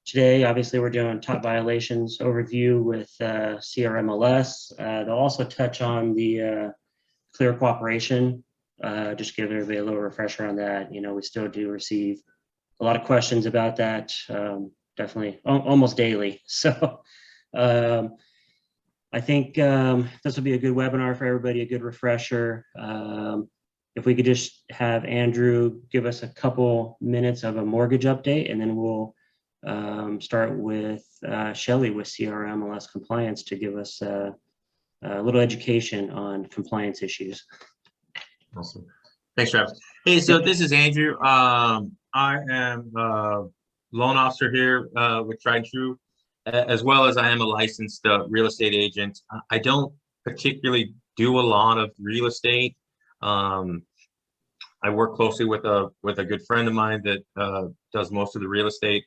Today, obviously, we're doing top violations overview with CRMLS. They'll also touch on the clear cooperation. Just give everybody a little refresher on that. You know, we still do receive a lot of questions about that, definitely almost daily. So I think this will be a good webinar for everybody, a good refresher. If we could just have Andrew give us a couple minutes of a mortgage update, and then we'll start with Shelly with CRMLS compliance to give us a little education on compliance issues. Awesome. Thanks, Travis. Hey, so this is Andrew. I am a loan officer here with Tried and True, as well as I am a licensed real estate agent. I don't particularly do a lot of real estate. I work closely with a good friend of mine that does most of the real estate,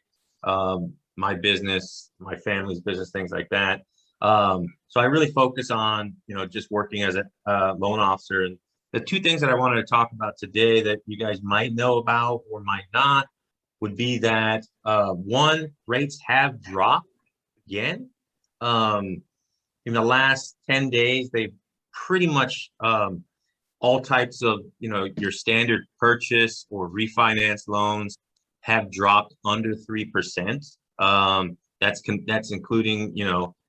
my business, my family's business, things like that. So I really focus on, just working as a loan officer. And the two things that I wanted to talk about today that you guys might know about or might not would be that one, rates have dropped again. In the last 10 days, they've pretty much all types of, your standard purchase or refinance loans have dropped under 3%. That's including,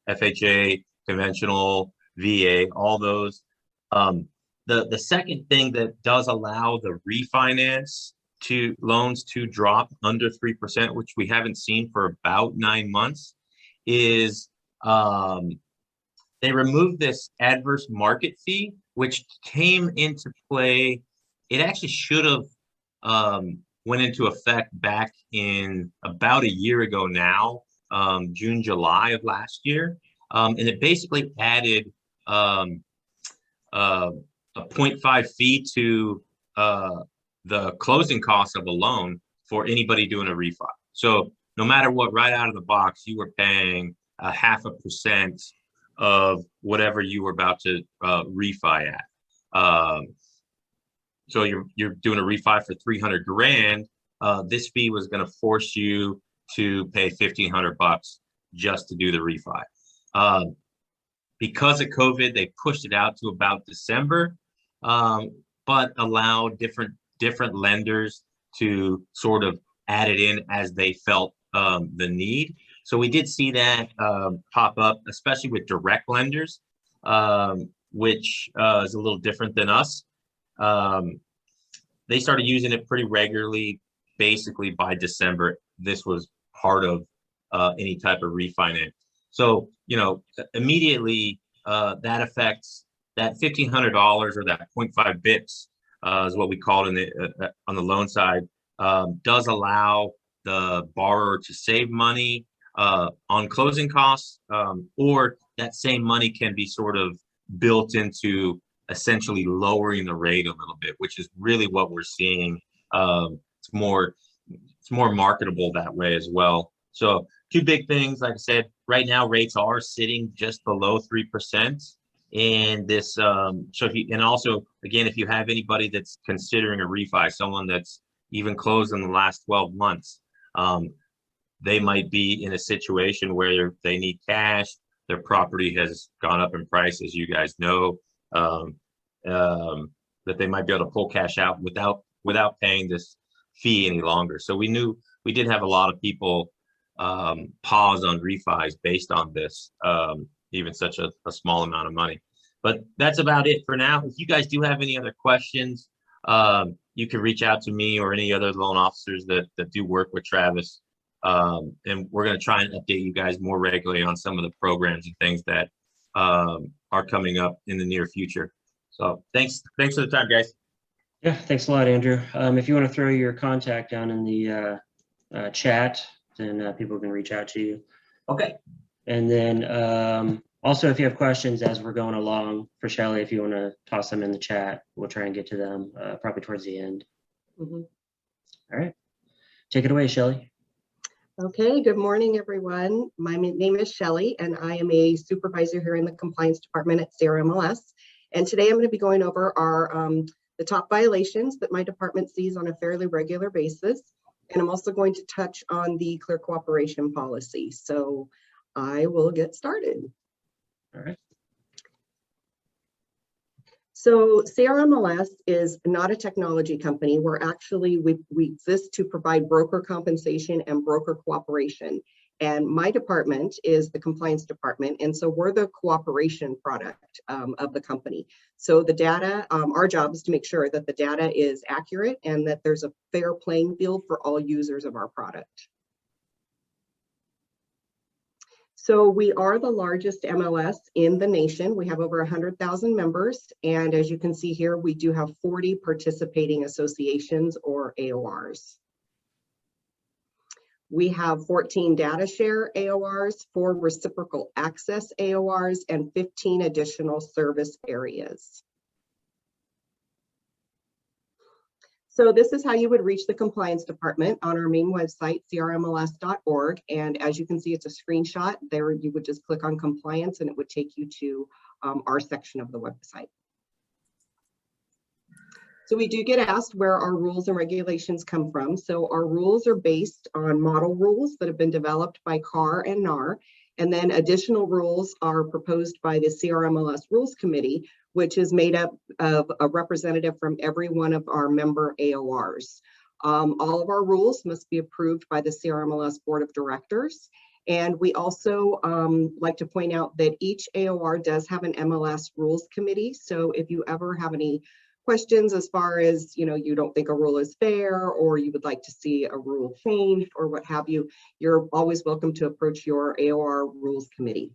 FHA, conventional, VA, all those. The second thing that does allow the refinance loans to drop under 3%, which we haven't seen for about 9 months, is they removed this adverse market fee, which came into play. It actually should have went into effect back in about a year ago now, June, July of last year. And it basically added a 0.5 fee to the closing cost of a loan for anybody doing a refi. So no matter what, right out of the box, you were paying 0.5% of whatever you were about to refi at. So you're doing a refi for 300 grand. This fee was going to force you to pay $1,500 just to do the refi. Because of COVID, they pushed it out to about December, but allowed different lenders to sort of add it in as they felt the need. So we did see that pop up, especially with direct lenders, which is a little different than us. They started using it pretty regularly. Basically by December, this was part of any type of refinance. So, immediately that affects that $1,500 or that 0.5 bips is what we call it on the loan side, does allow the borrower to save money on closing costs, or that same money can be sort of built into essentially lowering the rate a little bit, which is really what we're seeing. It's more marketable that way as well. So two big things, like I said, right now rates are sitting just below 3%. And this, so and also, again, if you have anybody that's considering a refi, someone that's even closed in the last 12 months, they might be in a situation where they need cash. Their property has gone up in price, as you guys know, that they might be able to pull cash out without paying this fee any longer. So we did have a lot of people pause on refis based on this, even such a small amount of money. But that's about it for now. If you guys do have any other questions, you can reach out to me or any other loan officers that do work with Travis. And we're going to try and update you guys more regularly on some of the programs and things that are coming up in the near future. So thanks for the time, guys. Yeah, thanks a lot, Andrew. If you want to throw your contact down in the chat, then people can reach out to you. Okay. And then also, if you have questions as we're going along for Shelly, if you want to toss them in the chat, we'll try and get to them probably towards the end. Mm-hmm. All right. Take it away, Shelly. Okay, good morning, everyone. My name is Shelly, and I am a supervisor here in the compliance department at CRMLS. And today I'm going to be going over the top violations that my department sees on a fairly regular basis. And I'm also going to touch on the clear cooperation policy. So I will get started. All right. So CRMLS is not a technology company. We exist to provide broker compensation and broker cooperation. And my department is the compliance department. And so we're the cooperation product of the company. So the data, our job is to make sure that the data is accurate and that there's a fair playing field for all users of our product. So we are the largest MLS in the nation. We have over 100,000 members. And as you can see here, we do have 40 participating associations or AORs. We have 14 data share AORs, 4 reciprocal access AORs, and 15 additional service areas. So this is how you would reach the compliance department on our main website, crmls.org. And as you can see, it's a screenshot. There you would just click on compliance and it would take you to our section of the website. So we do get asked where our rules and regulations come from. So our rules are based on model rules that have been developed by CAR and NAR. And then additional rules are proposed by the CRMLS Rules Committee, which is made up of a representative from every one of our member AORs. All of our rules must be approved by the CRMLS Board of Directors. And we also like to point out that each AOR does have an MLS Rules Committee. So if you ever have any questions as far as, you don't think a rule is fair or you would like to see a rule changed or what have you, you're always welcome to approach your AOR Rules Committee.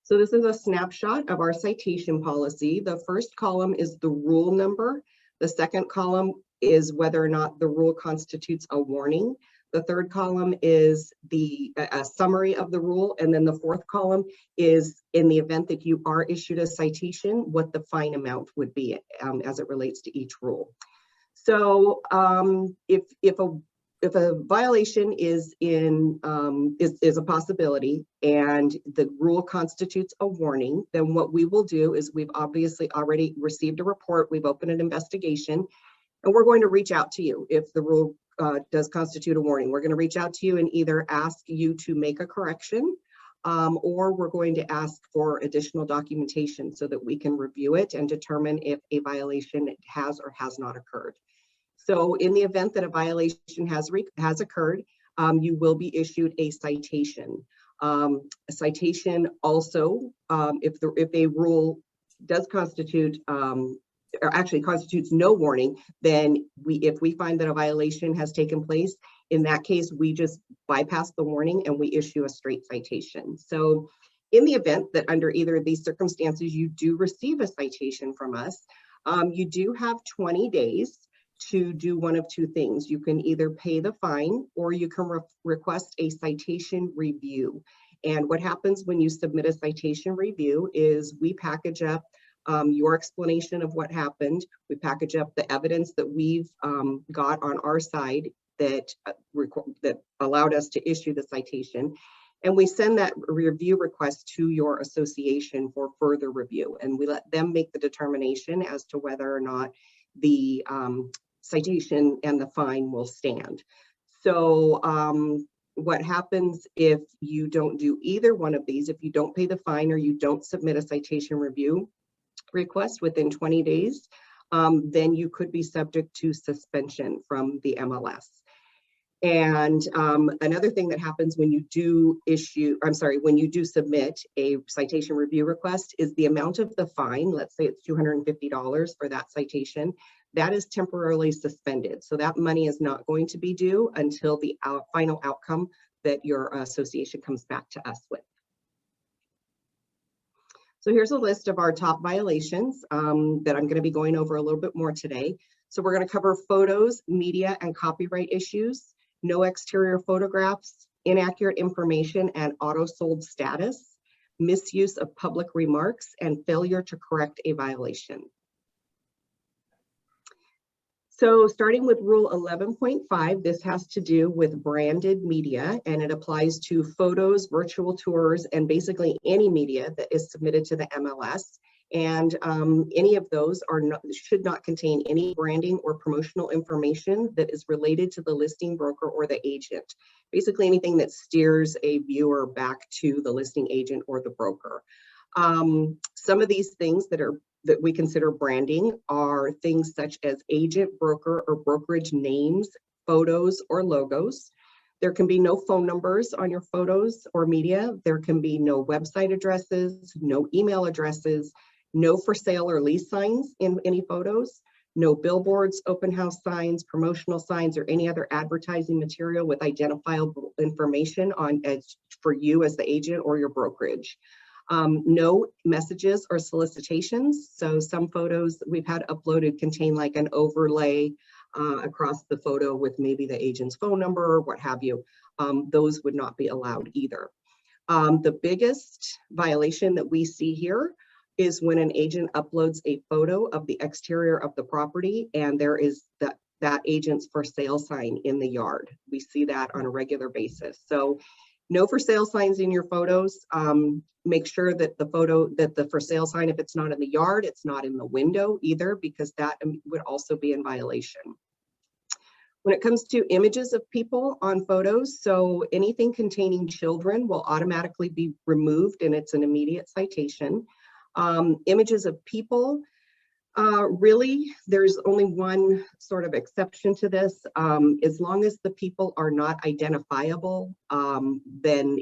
So this is a snapshot of our citation policy. The first column is the rule number. The second column is whether or not the rule constitutes a warning. The third column is a summary of the rule. And then the fourth column is in the event that you are issued a citation, what the amount would be as it relates to each rule. So if a violation is a possibility and the rule constitutes a warning, then what we will do is we've obviously already received a report, we've opened an investigation, and we're going to reach out to you if the rule does constitute a warning. We're going to reach out to you and either ask you to make a correction or we're going to ask for additional documentation so that we can review it and determine if a violation has or has not occurred. So in the event that a violation has occurred, you will be issued a citation. A citation also, if a rule does constitute or actually constitutes no warning, then if we find that a violation has taken place, in that case, we just bypass the warning and we issue a straight citation. So in the event that under either of these circumstances, you do receive a citation from us, you do have 20 days to do one of two things. You can either pay the fine or you can request a citation review. And what happens when you submit a citation review is we package up your explanation of what happened. We package up the evidence that we've got on our side that allowed us to issue the citation. And we send that review request to your association for further review. And we let them make the determination as to whether or not the citation and the fine will stand. So what happens if you don't do either one of these, if you don't pay the fine or you don't submit a citation review request within 20 days, then you could be subject to suspension from the MLS. And another thing that happens when you do submit a citation review request is the amount of the fine, let's say it's $250 for that citation, that is temporarily suspended. So that money is not going to be due until the final outcome that your association comes back to us with. So here's a list of our top violations that I'm going to be going over a little bit more today. So we're going to cover photos, media, and copyright issues, no exterior photographs, inaccurate information and auto-sold status, misuse of public remarks, and failure to correct a violation. So starting with Rule 11.5, this has to do with branded media, and it applies to photos, virtual tours, and basically any media that is submitted to the MLS. And any of those should not contain any branding or promotional information that is related to the listing broker or the agent. Basically anything that steers a viewer back to the listing agent or the broker. Some of these things that we consider branding are things such as agent, broker, or brokerage names, photos, or logos. There can be no phone numbers on your photos or media. There can be no website addresses, no email addresses, no for sale or lease signs in any photos, no billboards, open house signs, promotional signs, or any other advertising material with identifiable information for you as the agent or your brokerage. No messages or solicitations. So some photos that we've had uploaded contain like an overlay across the photo with maybe the agent's phone number or what have you. Those would not be allowed either. The biggest violation that we see here is when an agent uploads a photo of the exterior of the property and there is that agent's for sale sign in the yard. We see that on a regular basis. So no for sale signs in your photos. Make sure that the for sale sign, if it's not in the yard, it's not in the window either, because that would also be in violation. When it comes to images of people on photos, so anything containing children will automatically be removed and it's an immediate citation. Images of people, really, there's only one sort of exception to this. As long as the people are not identifiable, then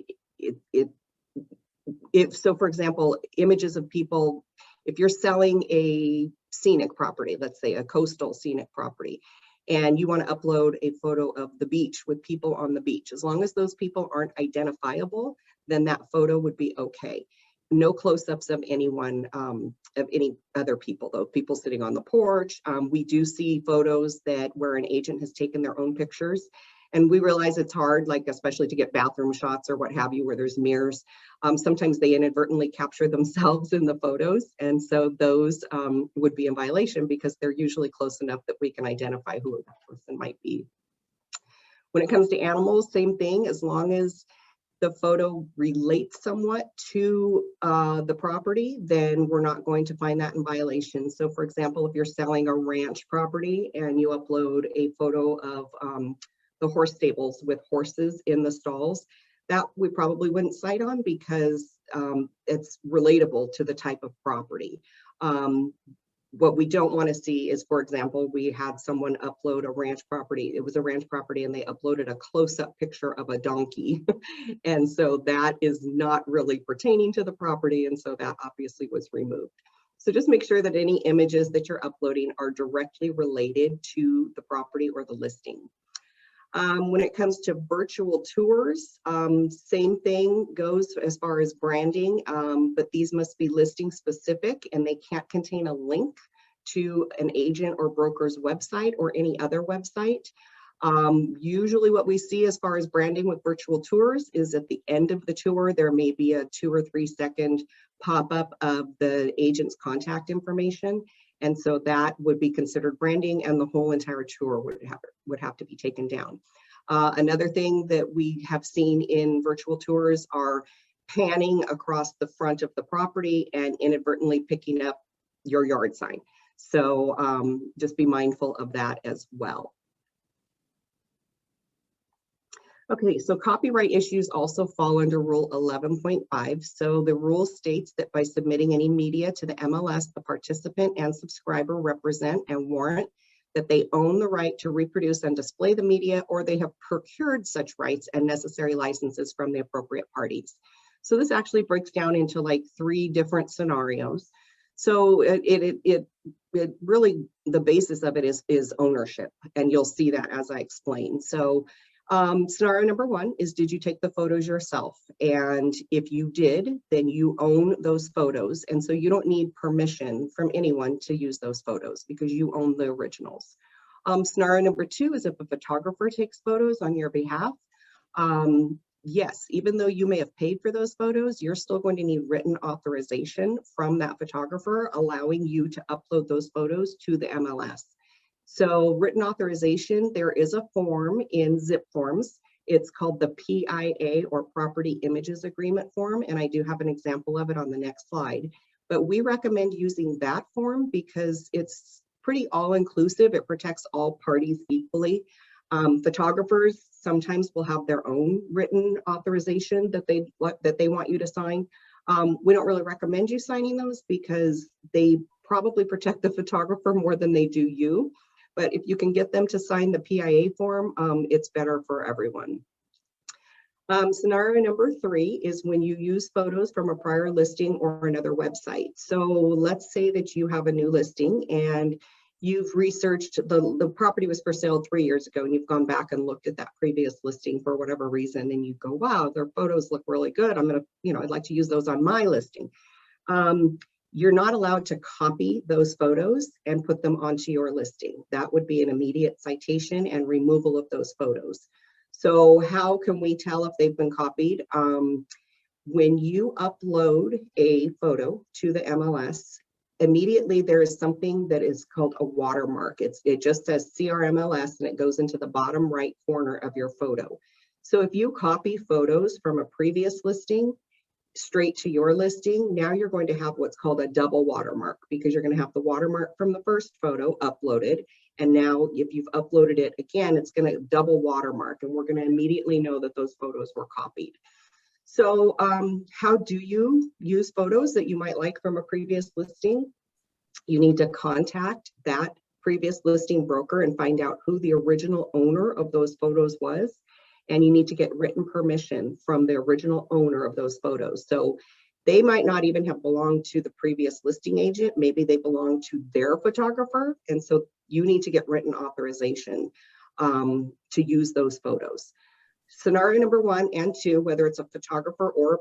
so for example, images of people, if you're selling a scenic property, let's say a coastal scenic property, and you want to upload a photo of the beach with people on the beach, as long as those people aren't identifiable, then that photo would be okay. No close-ups of anyone, of any other people, though, people sitting on the porch. We do see photos where an agent has taken their own pictures, and we realize it's hard, like especially to get bathroom shots or what have you, where there's mirrors. Sometimes they inadvertently capture themselves in the photos, and so those would be in violation because they're usually close enough that we can identify who that person might be. When it comes to animals, same thing, as long as the photo relates somewhat to the property, then we're not going to find that in violation. So for example, if you're selling a ranch property and you upload a photo of the horse stables with horses in the stalls, that we probably wouldn't cite on because it's relatable to the type of property. What we don't want to see is, for example, we had someone upload a ranch property. It was a ranch property and they uploaded a close-up picture of a donkey. And so that is not really pertaining to the property. And so that obviously was removed. So just make sure that any images that you're uploading are directly related to the property or the listing. When it comes to virtual tours, same thing goes as far as branding, but these must be listing specific and they can't contain a link to an agent or broker's website or any other website. Usually what we see as far as branding with virtual tours is at the end of the tour, there may be a 2 or 3 second pop-up of the agent's contact information. And so that would be considered branding and the whole entire tour would have to be taken down. Another thing that we have seen in virtual tours are panning across the front of the property and inadvertently picking up your yard sign. So just be mindful of that as well. Okay, so copyright issues also fall under Rule 11.5. So the rule states that by submitting any media to the MLS, the participant and subscriber represent and warrant that they own the right to reproduce and display the media, or they have procured such rights and necessary licenses from the appropriate parties. So this actually breaks down into like 3 different scenarios. So it really, the basis of it is ownership, and you'll see that as I explain. So scenario number 1 is, did you take the photos yourself? And if you did, then you own those photos. And so you don't need permission from anyone to use those photos because you own the originals. Scenario number 2 is if a photographer takes photos on your behalf. Yes, even though you may have paid for those photos, you're still going to need written authorization from that photographer allowing you to upload those photos to the MLS. So written authorization, there is a form in zip forms. It's called the PIA, or Property Images Agreement form, and I do have an example of it on the next slide. but we recommend using that form because it's pretty all-inclusive. It protects all parties equally. Photographers sometimes will have their own written authorization that they want you to sign. We don't really recommend you signing those because they probably protect the photographer more than they do you. But if you can get them to sign the PIA form, it's better for everyone. Scenario number 3 is when you use photos from a prior listing or another website. So let's say that you have a new listing and you've researched, the property was for sale 3 years ago, and you've gone back and looked at that previous listing for whatever reason, and you go, wow, their photos look really good. I'm gonna, I'd like to use those on my listing. You're not allowed to copy those photos and put them onto your listing. That would be an immediate citation and removal of those photos. So how can we tell if they've been copied? When you upload a photo to the MLS, immediately there is something that is called a watermark. It just says CRMLS and it goes into the bottom right corner of your photo. So if you copy photos from a previous listing straight to your listing, now you're going to have what's called a double watermark, because you're going to have the watermark from the first photo uploaded, and now if you've uploaded it again, it's going to double watermark, and we're going to immediately know that those photos were copied. So how do you use photos that you might like from a previous listing? You need to contact that previous listing broker and find out who the original owner of those photos was. And you need to get written permission from the original owner of those photos. So they might not even have belonged to the previous listing agent. Maybe they belong to their photographer. And so you need to get written authorization to use those photos. Scenario number 1 and 2, whether it's a photographer or a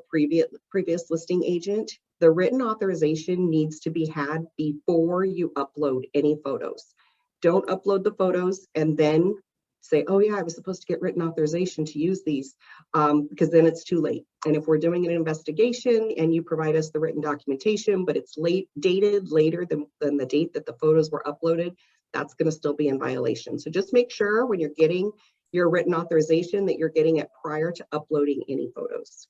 previous listing agent, the written authorization needs to be had before you upload any photos. Don't upload the photos and then say, oh yeah, I was supposed to get written authorization to use these, because then it's too late. And if we're doing an investigation and you provide us the written documentation, but it's dated later than the date that the photos were uploaded, that's going to still be in violation. So just make sure when you're getting your written authorization that you're getting it prior to uploading any photos.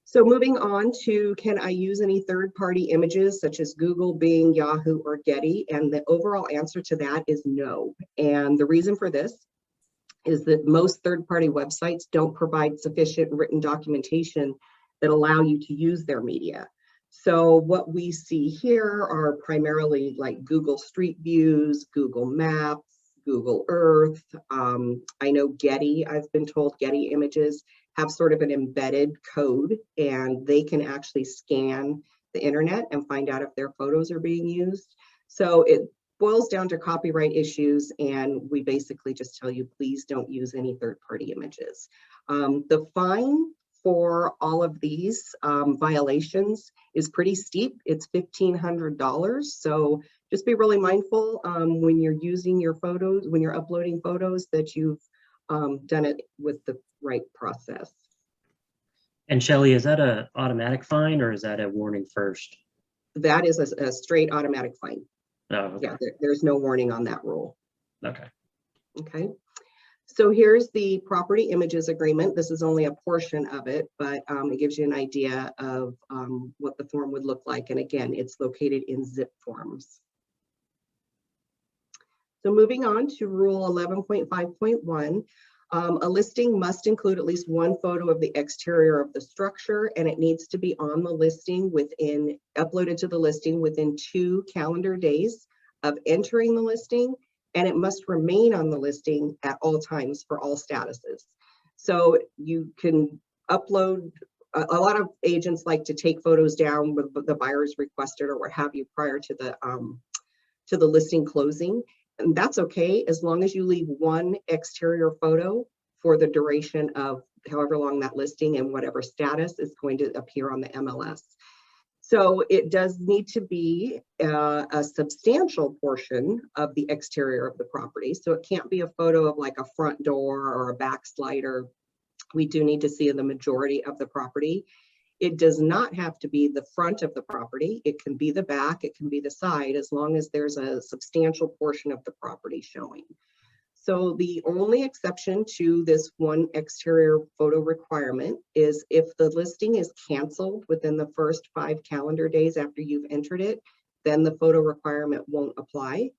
So moving on to, can I use any third-party images such as Google, Bing, Yahoo, or Getty? And the overall answer to that is no. And the reason for this is that most third-party websites don't provide sufficient written documentation that allow you to use their media. So what we see here are primarily like Google Street Views, Google Maps, Google Earth. I know Getty, I've been told Getty Images have sort of an embedded code, and they can actually scan the internet and find out if their photos are being used. So it boils down to copyright issues, and we basically just tell you, please don't use any third-party images. The fine for all of these violations is pretty steep. It's $1,500. So just be really mindful when you're using your photos, when you're uploading photos, that you've done it with the right process. And Shelly, is that an automatic fine or is that a warning first? That is a straight automatic fine. Oh, okay. Yeah, there's no warning on that rule. Okay. Okay. So here's the property images agreement. This is only a portion of it, but it gives you an idea of what the form would look like. And again, it's located in zip forms. So moving on to Rule 11.5.1, a listing must include at least one photo of the exterior of the structure, and it needs to be on the listing uploaded to the listing within 2 calendar days of entering the listing, and it must remain on the listing at all times for all statuses. So you can upload, a lot of agents like to take photos down with the buyer's requested or what have you prior to the listing closing. And that's okay, as long as you leave one exterior photo for the duration of however long that listing and whatever status is going to appear on the MLS. So it does need to be a substantial portion of the exterior of the property. So it can't be a photo of like a front door or a back slider. We do need to see the majority of the property. It does not have to be the front of the property. It can be the back, it can be the side, as long as there's a substantial portion of the property showing. So the only exception to this one exterior photo requirement is if the listing is canceled within the first 5 calendar days after you've entered it, then the photo requirement won't apply.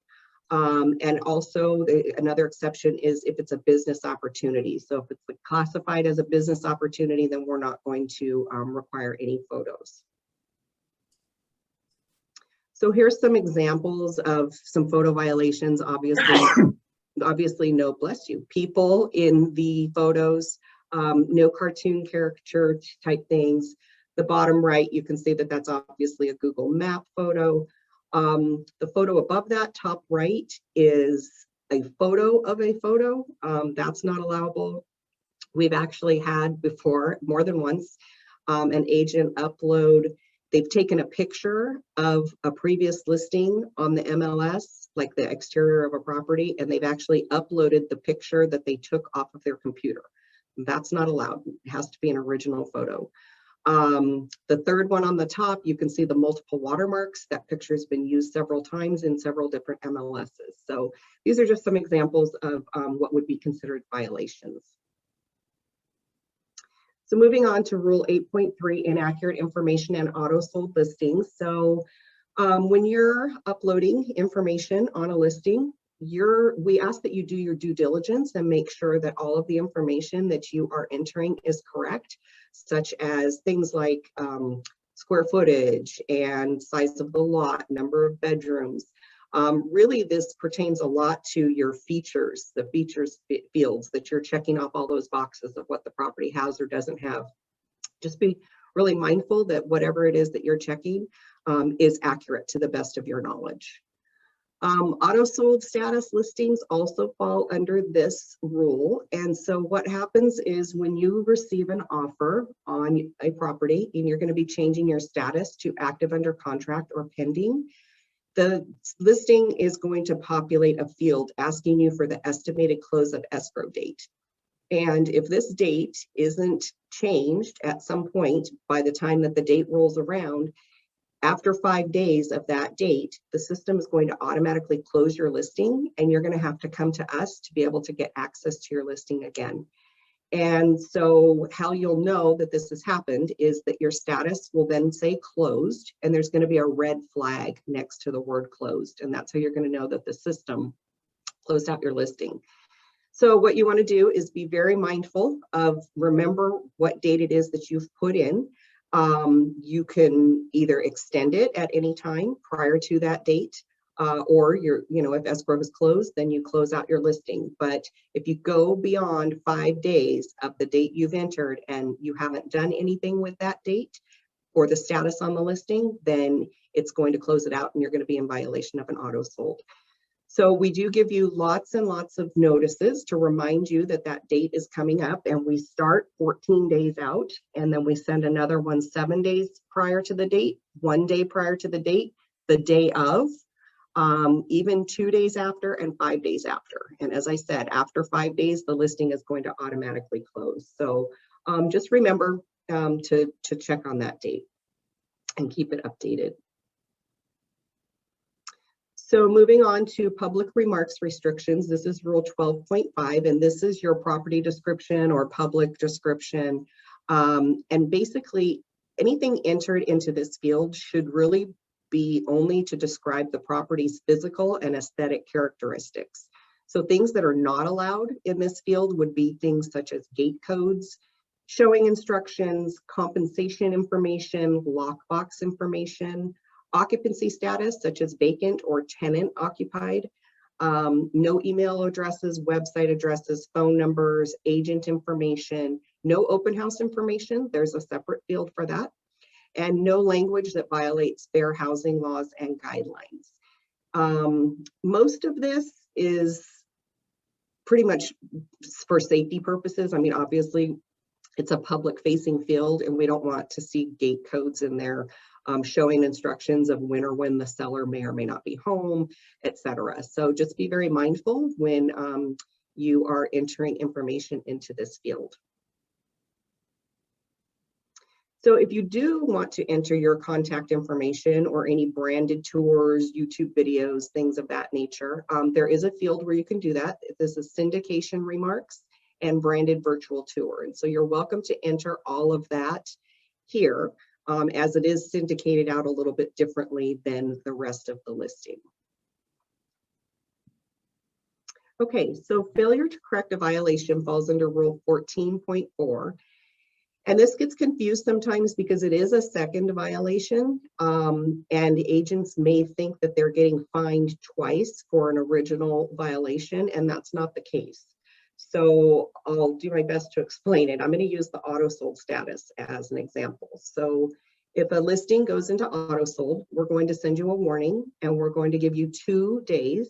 And also another exception is if it's a business opportunity. So if it's classified as a business opportunity, then we're not going to require any photos. So here's some examples of some photo violations. Obviously no, bless you, people in the photos, no cartoon caricature type things. The bottom right, you can see that that's obviously a Google Map photo. The photo above that, top right, is a photo of a photo. That's not allowable. We've actually had before, more than once, an agent upload. They've taken a picture of a previous listing on the MLS, like the exterior of a property, and they've actually uploaded the picture that they took off of their computer. That's not allowed. It has to be an original photo. The third one on the top, you can see the multiple watermarks. That picture has been used several times in several different MLSs. So these are just some examples of what would be considered violations. So moving on to Rule 8.3, inaccurate information and auto-sold listings. So when you're uploading information on a listing, we ask that you do your due diligence and make sure that all of the information that you are entering is correct, such as things like square footage and size of the lot, number of bedrooms. Really, this pertains a lot to your features, the features fields that you're checking off all those boxes of what the property has or doesn't have. Just be really mindful that whatever it is that you're checking is accurate to the best of your knowledge. Auto-sold status listings also fall under this rule. And so what happens is when you receive an offer on a property and you're going to be changing your status to active under contract or pending, the listing is going to populate a field asking you for the estimated close of escrow date. And if this date isn't changed at some point by the time that the date rolls around, after 5 days of that date, the system is going to automatically close your listing, and you're going to have to come to us to be able to get access to your listing again. And so how you'll know that this has happened is that your status will then say closed, and there's going to be a red flag next to the word closed. And that's how you're going to know that the system closed out your listing. So what you want to do is be very mindful of, remember what date it is that you've put in. You can either extend it at any time prior to that date, or if escrow is closed, then you close out your listing. But if you go beyond 5 days of the date you've entered and you haven't done anything with that date or the status on the listing, then it's going to close it out and you're going to be in violation of an auto sold. So we do give you lots and lots of notices to remind you that that date is coming up, and we start 14 days out, and then we send another one 7 days prior to the date, 1 day prior to the date, the day of, even 2 days after, and 5 days after. And as I said, after 5 days, the listing is going to automatically close. So just remember to check on that date and keep it updated. So moving on to public remarks restrictions, this is Rule 12.5, and this is your property description or public description. And basically, anything entered into this field should really be only to describe the property's physical and aesthetic characteristics. So things that are not allowed in this field would be things such as gate codes, showing instructions, compensation information, lockbox information, occupancy status such as vacant or tenant occupied, no email addresses, website addresses, phone numbers, agent information, no open house information, there's a separate field for that, and no language that violates fair housing laws and guidelines. Most of this is pretty much for safety purposes. I mean, obviously it's a public facing field and we don't want to see gate codes in there showing instructions of when the seller may or may not be home, etc. So just be very mindful when you are entering information into this field. So if you do want to enter your contact information or any branded tours, YouTube videos, things of that nature, there is a field where you can do that. This is syndication remarks and branded virtual tour. And so you're welcome to enter all of that here, as it is syndicated out a little bit differently than the rest of the listing. Okay, so failure to correct a violation falls under Rule 14.4. And this gets confused sometimes because it is a second violation, and agents may think that they're getting fined twice for an original violation, and that's not the case. So I'll do my best to explain it. I'm going to use the auto sold status as an example. So if a listing goes into auto sold, we're going to send you a warning, and we're going to give you 2 days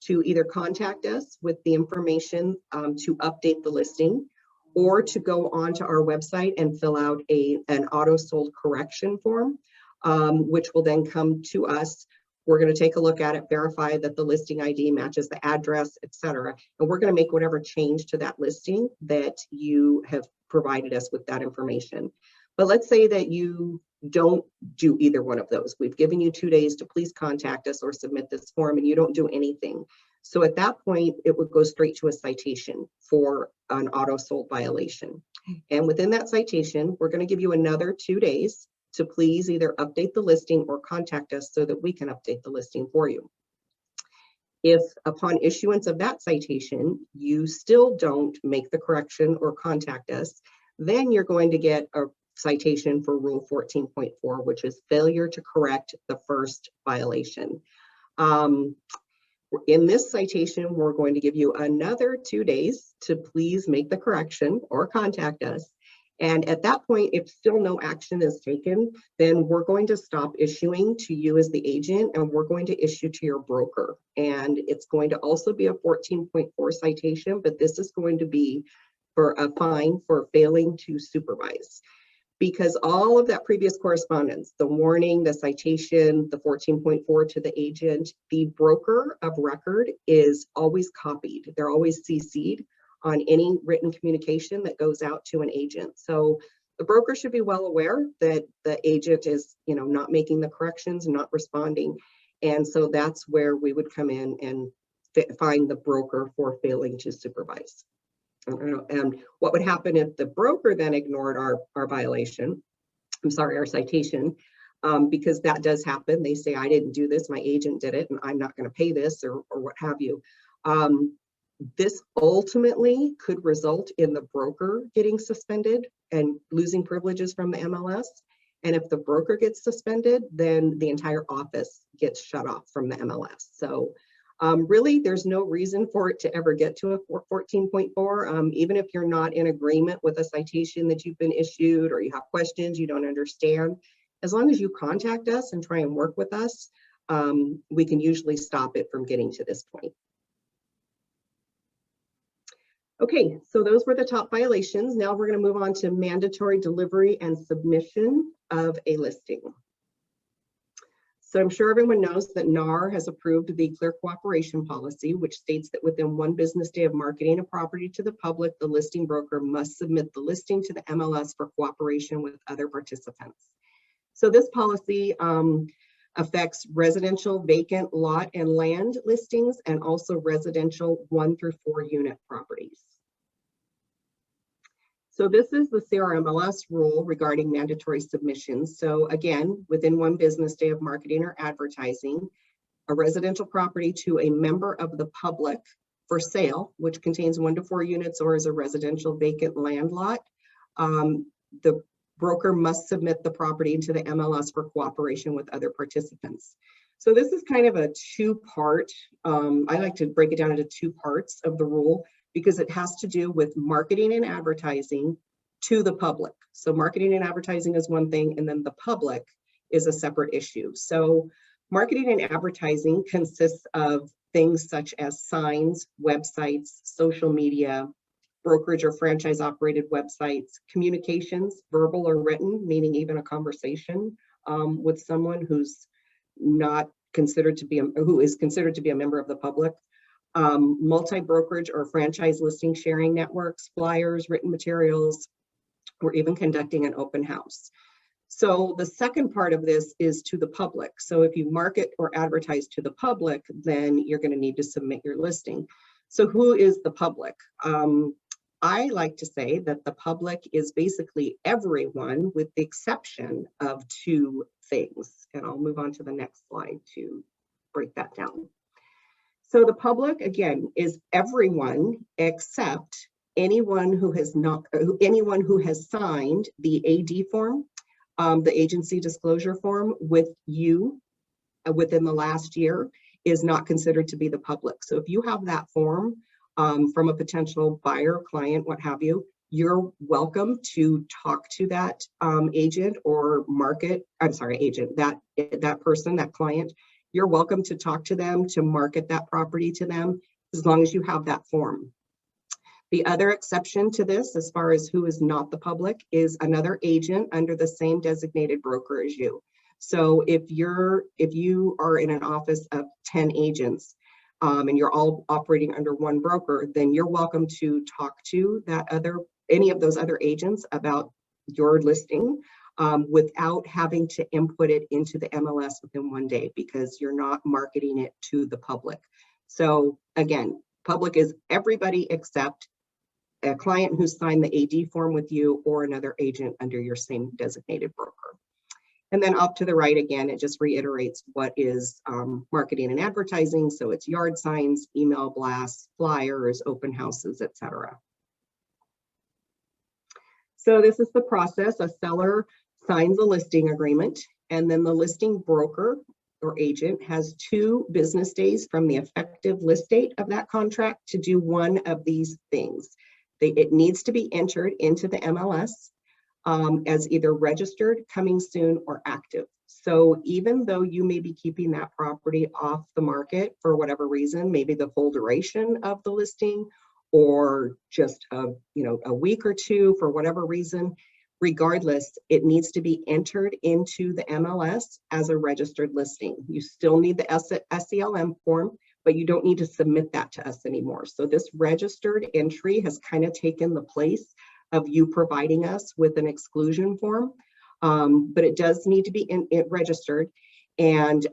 to either contact us with the information to update the listing, or to go onto our website and fill out an auto sold correction form, which will then come to us. We're going to take a look at it, verify that the listing ID matches the address, etc. And we're going to make whatever change to that listing that you have provided us with that information. But let's say that you don't do either one of those. We've given you 2 days to please contact us or submit this form, and you don't do anything. So at that point, it would go straight to a citation for an auto sold violation. And within that citation, we're going to give you another 2 days to please either update the listing or contact us so that we can update the listing for you. If upon issuance of that citation, you still don't make the correction or contact us, then you're going to get a citation for Rule 14.4, which is failure to correct the first violation. In this citation, we're going to give you another 2 days to please make the correction or contact us. And at that point, if still no action is taken, then we're going to stop issuing to you as the agent, and we're going to issue to your broker. And it's going to also be a 14.4 citation, but this is going to be for a fine for failing to supervise. Because all of that previous correspondence, the warning, the citation, the 14.4 to the agent, the broker of record is always copied. They're always CC'd on any written communication that goes out to an agent. So the broker should be well aware that the agent is, not making the corrections, not responding. And so that's where we would come in and fine the broker for failing to supervise. And what would happen if the broker then ignored our violation, our citation, because that does happen. They say, I didn't do this, my agent did it, and I'm not going to pay this, or what have you. This ultimately could result in the broker getting suspended and losing privileges from the MLS. And if the broker gets suspended, then the entire office gets shut off from the MLS. So really, there's no reason for it to ever get to a 14.4. Even if you're not in agreement with a citation that you've been issued, or you have questions you don't understand, as long as you contact us and try and work with us, we can usually stop it from getting to this point. Okay, so those were the top violations. Now we're going to move on to mandatory delivery and submission of a listing. So I'm sure everyone knows that NAR has approved the Clear Cooperation Policy, which states that within 1 business day of marketing a property to the public, the listing broker must submit the listing to the MLS for cooperation with other participants. So this policy affects residential vacant lot and land listings, and also residential 1 through 4 unit properties. So this is the CRMLS rule regarding mandatory submissions. So again, within 1 business day of marketing or advertising, a residential property to a member of the public for sale, which contains 1 to 4 units or is a residential vacant land lot, the broker must submit the property to the MLS for cooperation with other participants. So this is kind of a 2-part, I like to break it down into 2 parts of the rule, because it has to do with marketing and advertising to the public. So marketing and advertising is one thing, and then the public is a separate issue. So marketing and advertising consists of things such as signs, websites, social media, brokerage or franchise operated websites, communications, verbal or written, meaning even a conversation with someone who's not considered to be, who is considered to be a member of the public, multi-brokerage or franchise listing sharing networks, flyers, written materials, or even conducting an open house. So the second part of this is to the public. So if you market or advertise to the public, then you're going to need to submit your listing. So who is the public? I like to say that the public is basically everyone with the exception of two things. And I'll move on to the next slide to break that down. So the public, again, is everyone except anyone who has signed the AD form, the agency disclosure form with you within the last year is not considered to be the public. So if you have that form from a potential buyer, client, what have you, you're welcome to talk to that agent or agent, that person, that client. You're welcome to talk to them, to market that property to them, as long as you have that form. The other exception to this, as far as who is not the public, is another agent under the same designated broker as you. So if you are in an office of 10 agents and you're all operating under one broker, then you're welcome to talk to any of those other agents about your listing without having to input it into the MLS within 1 day, because you're not marketing it to the public. So again, public is everybody except a client who signed the AD form with you or another agent under your same designated broker. And then up to the right, again, it just reiterates what is marketing and advertising. So it's yard signs, email blasts, flyers, open houses, etc. So this is the process. A seller signs a listing agreement, and then the listing broker or agent has 2 business days from the effective list date of that contract to do one of these things. It needs to be entered into the MLS as either registered, coming soon, or active. So even though you may be keeping that property off the market for whatever reason, maybe the full duration of the listing, or just a week or two for whatever reason, regardless, it needs to be entered into the MLS as a registered listing. You still need the SCLM form, but you don't need to submit that to us anymore. So this registered entry has kind of taken the place of you providing us with an exclusion form, but it does need to be registered, and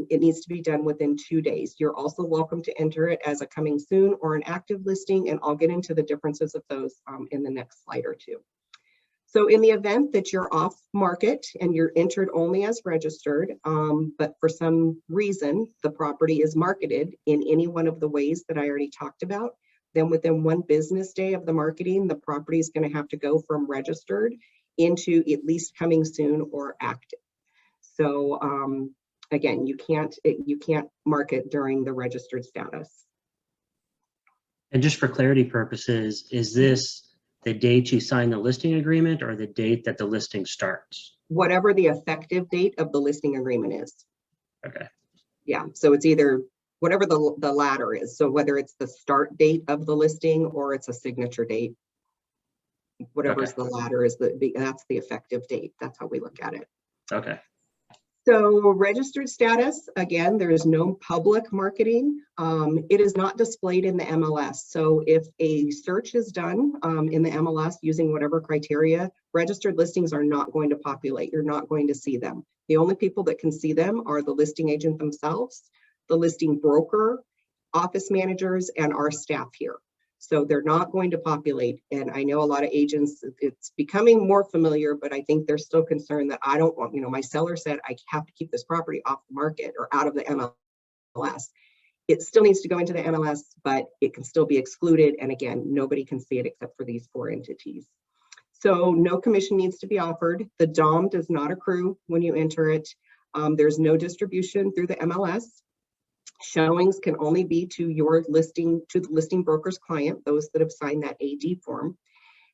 it needs to be done within 2 days. You're also welcome to enter it as a coming soon or an active listing, and I'll get into the differences of those in the next slide or two. So in the event that you're off market and you're entered only as registered, but for some reason the property is marketed in any one of the ways that I already talked about, then within 1 business day of the marketing, the property is going to have to go from registered into at least coming soon or active. So again, you can't market during the registered status. And just for clarity purposes, is this the date you sign the listing agreement or the date that the listing starts? Whatever the effective date of the listing agreement is. Okay. Yeah, so it's either whatever the latter is. So whether it's the start date of the listing or it's a signature date, whatever's the latter is that's the effective date. That's how we look at it. Okay. So registered status, again, there is no public marketing. It is not displayed in the MLS. So if a search is done in the MLS using whatever criteria, registered listings are not going to populate. You're not going to see them. The only people that can see them are the listing agent themselves, the listing broker, office managers, and our staff here. So they're not going to populate. And I know a lot of agents, it's becoming more familiar, but I think they're still concerned that I don't want, my seller said I have to keep this property off the market or out of the MLS. It still needs to go into the MLS, but it can still be excluded. And again, nobody can see it except for these 4 entities. So no commission needs to be offered. The DOM does not accrue when you enter it. There's no distribution through the MLS. Showings can only be to your listing, to the listing broker's client, those that have signed that AD form.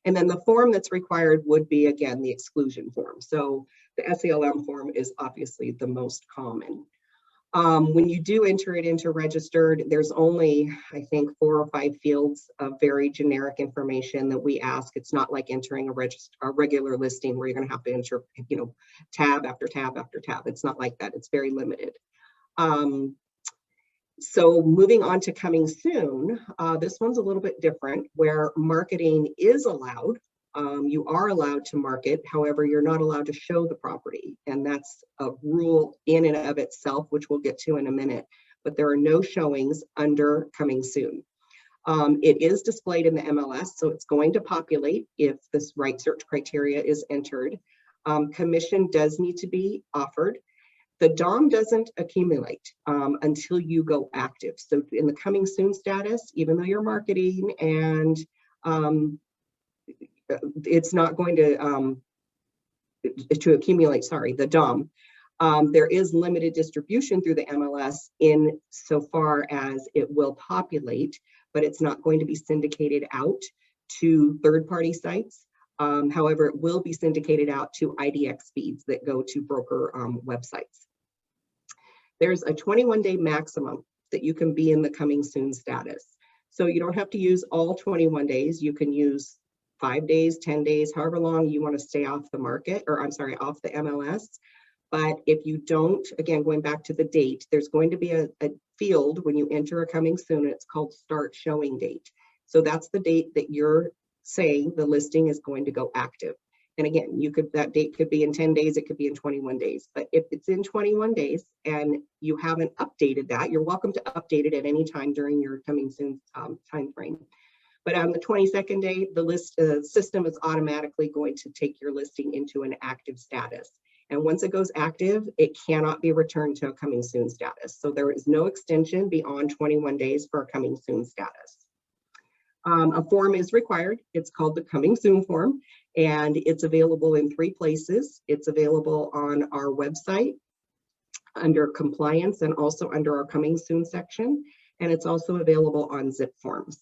And then the form that's required would be, again, the exclusion form. So the SCLM form is obviously the most common. When you do enter it into registered, there's only, I think, 4 or 5 fields of very generic information that we ask. It's not like entering a regular listing where you're going to have to enter, tab after tab after tab. It's not like that. It's very limited. So moving on to coming soon, this one's a little bit different, where marketing is allowed You are allowed to market, however, you're not allowed to show the property. And that's a rule in and of itself, which we'll get to in a minute. But there are no showings under coming soon. It is displayed in the MLS, so it's going to populate if this right search criteria is entered. Commission does need to be offered. The DOM doesn't accumulate until you go active. So in the coming soon status, even though you're marketing and it's not going to accumulate, sorry, the DOM. There is limited distribution through the MLS in so far as it will populate, but it's not going to be syndicated out to third-party sites. However, it will be syndicated out to IDX feeds that go to broker websites. There's a 21-day maximum that you can be in the coming soon status. So you don't have to use all 21 days. You can use 5 days, 10 days, however long you want to stay off the market, or I'm sorry, off the MLS. But if you don't, again, going back to the date, there's going to be a field when you enter a coming soon, and it's called start showing date. So that's the date that you're saying the listing is going to go active. And again, that date could be in 10 days, it could be in 21 days. But if it's in 21 days and you haven't updated that, you're welcome to update it at any time during your coming soon time frame. But on the 22nd day, the system is automatically going to take your listing into an active status. And once it goes active, it cannot be returned to a coming soon status. So there is no extension beyond 21 days for a coming soon status. A form is required. It's called the coming soon form, and it's available in 3 places. It's available on our website under compliance and also under our coming soon section. And it's also available on zip forms.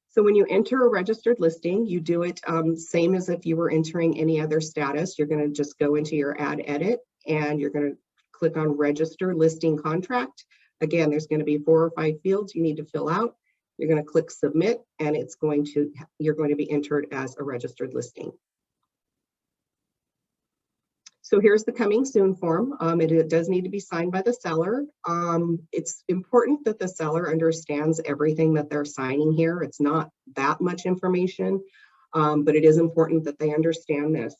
So when you enter a registered listing, you do it same as if you were entering any other status. You're going to just go into your ad edit and you're going to click on register listing contract. Again, there's going to be 4 or 5 fields you need to fill out. You're going to click submit and you're going to be entered as a registered listing. So here's the coming soon form. It does need to be signed by the seller. It's important that the seller understands everything that they're signing here. It's not that much information, but it is important that they understand this.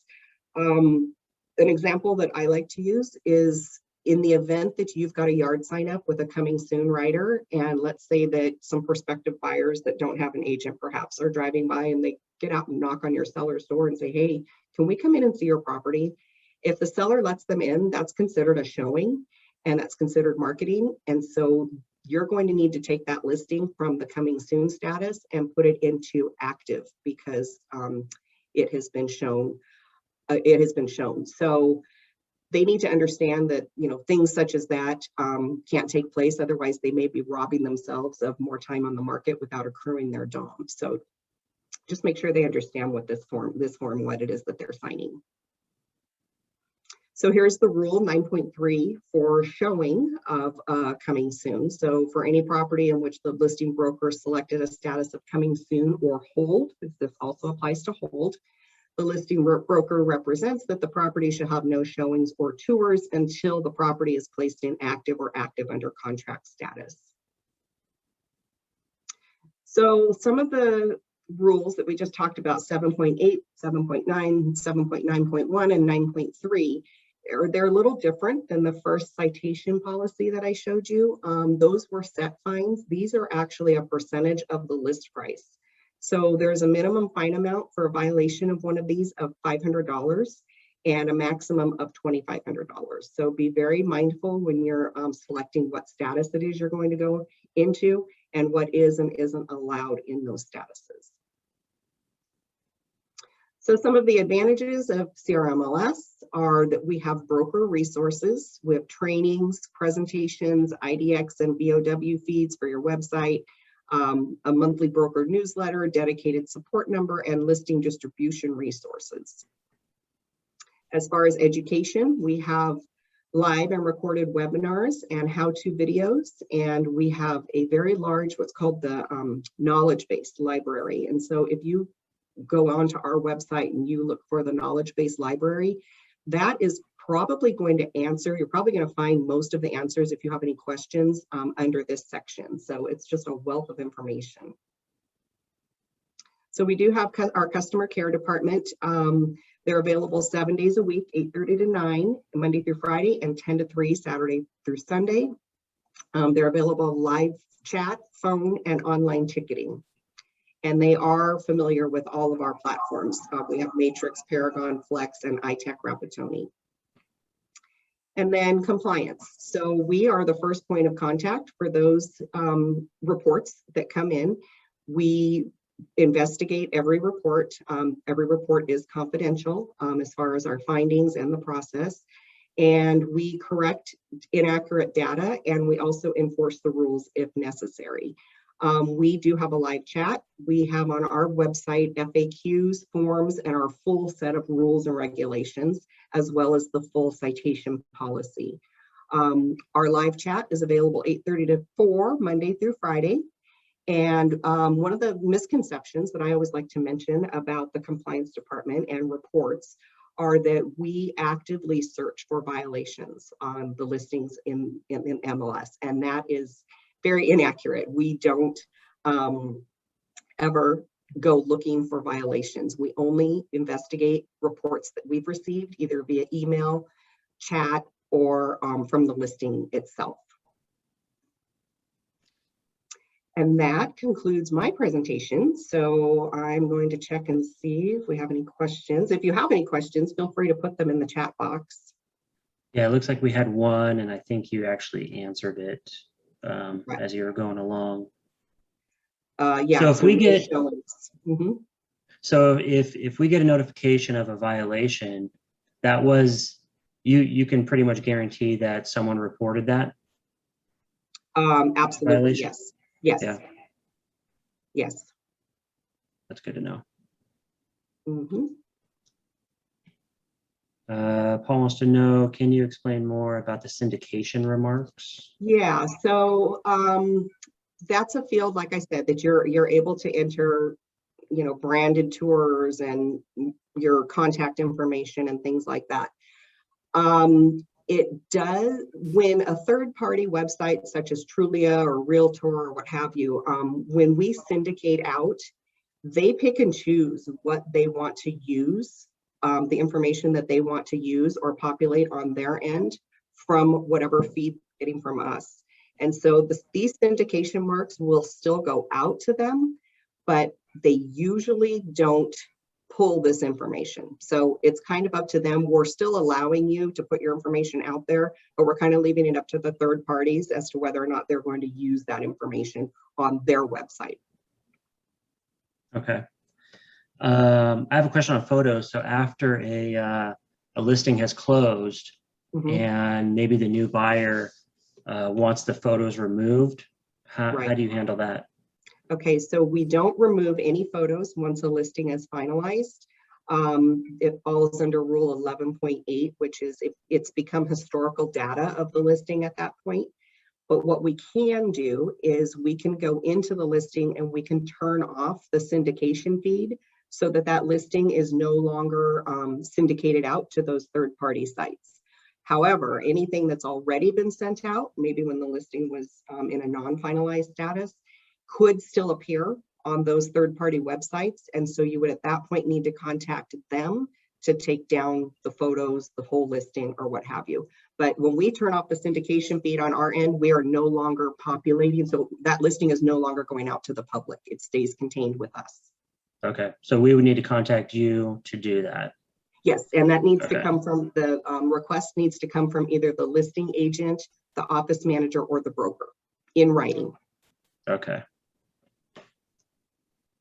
An example that I like to use is in the event that you've got a yard sign up with a coming soon writer, and let's say that some prospective buyers that don't have an agent perhaps are driving by and they get out and knock on your seller's door and say, hey, can we come in and see your property? If the seller lets them in, that's considered a showing and that's considered marketing. And so you're going to need to take that listing from the coming soon status and put it into active because it has been shown. So they need to understand that, things such as that can't take place. Otherwise, they may be robbing themselves of more time on the market without accruing their DOM. So just make sure they understand what this form, what it is that they're signing. So here's the rule 9.3 for showing of coming soon. So for any property in which the listing broker selected a status of coming soon or hold, this also applies to hold, the listing broker represents that the property should have no showings or tours until the property is placed in active or active under contract status. So some of the rules that we just talked about, 7.8, 7.9, 7.9.1, and 9.3, they're a little different than the first citation policy that I showed you. Those were set fines. These are actually a percentage of the list price. So there's a minimum fine amount for a violation of one of these of $500 and a maximum of $2,500. So be very mindful when you're selecting what status it is you're going to go into and what is and isn't allowed in those statuses. So some of the advantages of CRMLS are that we have broker resources. We have trainings, presentations, IDX and BOW feeds for your website, a monthly broker newsletter, dedicated support number, and listing distribution resources. As far as education, we have live and recorded webinars and how-to videos, and we have a very large, what's called the knowledge-based library. And so if you go onto our website and you look for the knowledge-based library, that is probably going to answer, you're probably going to find most of the answers if you have any questions under this section. So it's just a wealth of information. So we do have our customer care department. They're available 7 days a week, 8:30 to 9, Monday through Friday, and 10 to 3, Saturday through Sunday. They're available live chat, phone, and online ticketing. And they are familiar with all of our platforms. We have Matrix, Paragon, Flex, and iTech Rapatoni. And then compliance. So we are the first point of contact for those reports that come in. We investigate every report. Every report is confidential as far as our findings and the process. And we correct inaccurate data, and we also enforce the rules if necessary. We do have a live chat. We have on our website FAQs, forms, and our full set of rules and regulations, as well as the full citation policy. Our live chat is available 8:30 to 4, Monday through Friday. And one of the misconceptions that I always like to mention about the compliance department and reports are that we actively search for violations on the listings in MLS, and that is very inaccurate. We don't ever go looking for violations. We only investigate reports that we've received either via email, chat, or from the listing itself. And that concludes my presentation. So I'm going to check and see if we have any questions. If you have any questions, feel free to put them in the chat box. Yeah, it looks like we had one, and I think you actually answered it Right. as you were going along. Yeah. So if we get, so if we get a notification of a violation, that was, you can pretty much guarantee that someone reported that? absolutely, violation? yes. Yes. Yeah. Yes. That's good to know. Mm-hmm. Paul wants to know, can you explain more about the syndication remarks? Yeah, so that's a field, like I said, that you're able to enter, you know, branded tours and your contact information and things like that. It does, when a third-party website such as Trulia or Realtor or what have you, when we syndicate out, they pick and choose what they want to use, the information that they want to use or populate on their end from whatever feed they're getting from us. And so these syndication marks will still go out to them, but they usually don't pull this information. So it's kind of up to them. We're still allowing you to put your information out there, but we're kind of leaving it up to the third parties as to whether or not they're going to use that information on their website. Okay. I have a question on photos. So after a listing has closed and maybe the new buyer wants the photos removed, how do you handle that? Okay, so we don't remove any photos once a listing is finalized. It falls under Rule 11.8, which is it's become historical data of the listing at that point. But what we can do is we can go into the listing and we can turn off the syndication feed so that that listing is no longer syndicated out to those third-party sites. However, anything that's already been sent out, maybe when the listing was in a non-finalized status, could still appear on those third-party websites. And so you would at that point need to contact them to take down the photos, the whole listing, or what have you. But when we turn off the syndication feed on our end, we are no longer populating. So that listing is no longer going out to the public. It stays contained with us. Okay, so we would need to contact you to do that. Yes, and that needs to come from the request needs to come from either the listing agent, the office manager, or the broker in writing. Okay.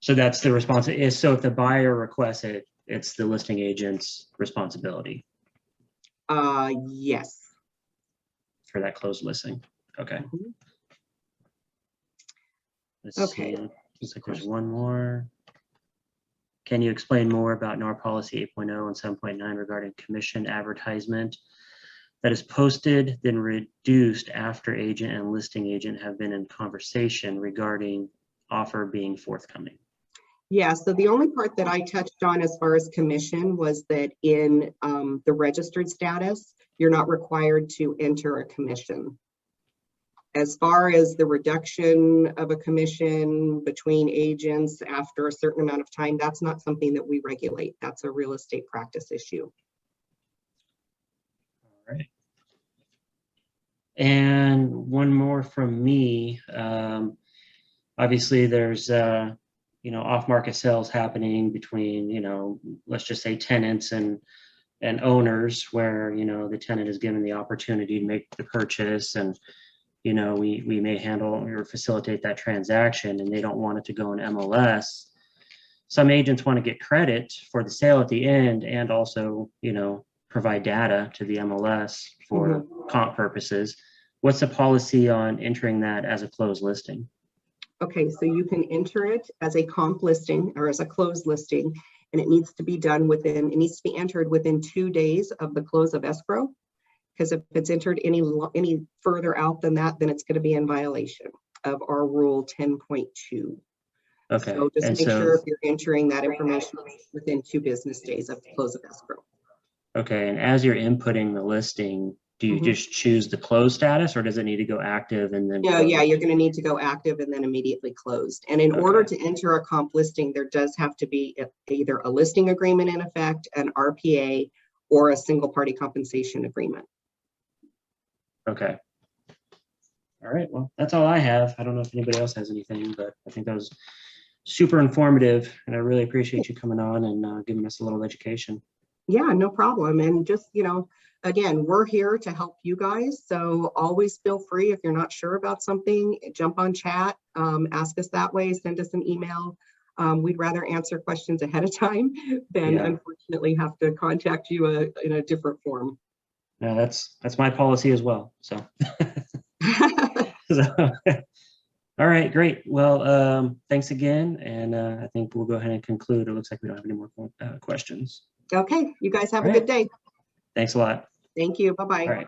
So that's the response. So if the buyer requests it, it's the listing agent's responsibility. Yes. For that closed listing. Okay. Let's see. Looks like there's one more. Can you explain more about NAR policy 8.0 and 7.9 regarding commission advertisement that is posted, then reduced after agent and listing agent have been in conversation regarding offer being forthcoming? Yeah, so the only part that I touched on as far as commission was that in the registered status, you're not required to enter a commission. As far as the reduction of a commission between agents after a certain amount of time, that's not something that we regulate. That's a real estate practice issue. All right. And one more from me. Obviously, there's off-market sales happening between let's just say tenants and owners, where the tenant is given the opportunity to make the purchase, and we may handle or facilitate that transaction, and they don't want it to go in MLS. Some agents want to get credit for the sale at the end, and also provide data to the MLS for comp purposes. What's the policy on entering that as a closed listing? Okay, so you can enter it as a comp listing or as a closed listing, and it needs to be entered within 2 days of the close of escrow. Because if it's entered any further out than that, then it's going to be in violation of our rule 10.2. Okay. So just make sure if you're entering that information within 2 business days of the close of escrow. Okay, and as you're inputting the listing, do you just choose the closed status, or does it need to go active and then? No, yeah, you're going to need to go active and then immediately closed. And in order to enter a comp listing, there does have to be either a listing agreement in effect, an RPA, or a single party compensation agreement. Okay. All right. Well, that's all I have. I don't know if anybody else has anything, but I think that was super informative, and I really appreciate you coming on and giving us a little education. Yeah, no problem. And just, again, we're here to help you guys. So always feel free, if you're not sure about something, jump on chat, ask us that way, send us an email. We'd rather answer questions ahead of time than unfortunately have to contact you in a different form. No, that's my policy as well. So, all right, great. Well, thanks again. And I think we'll go ahead and conclude. It looks like we don't have any more questions. Okay, you guys have a good day. Thanks a lot. Thank you. Bye-bye. All right.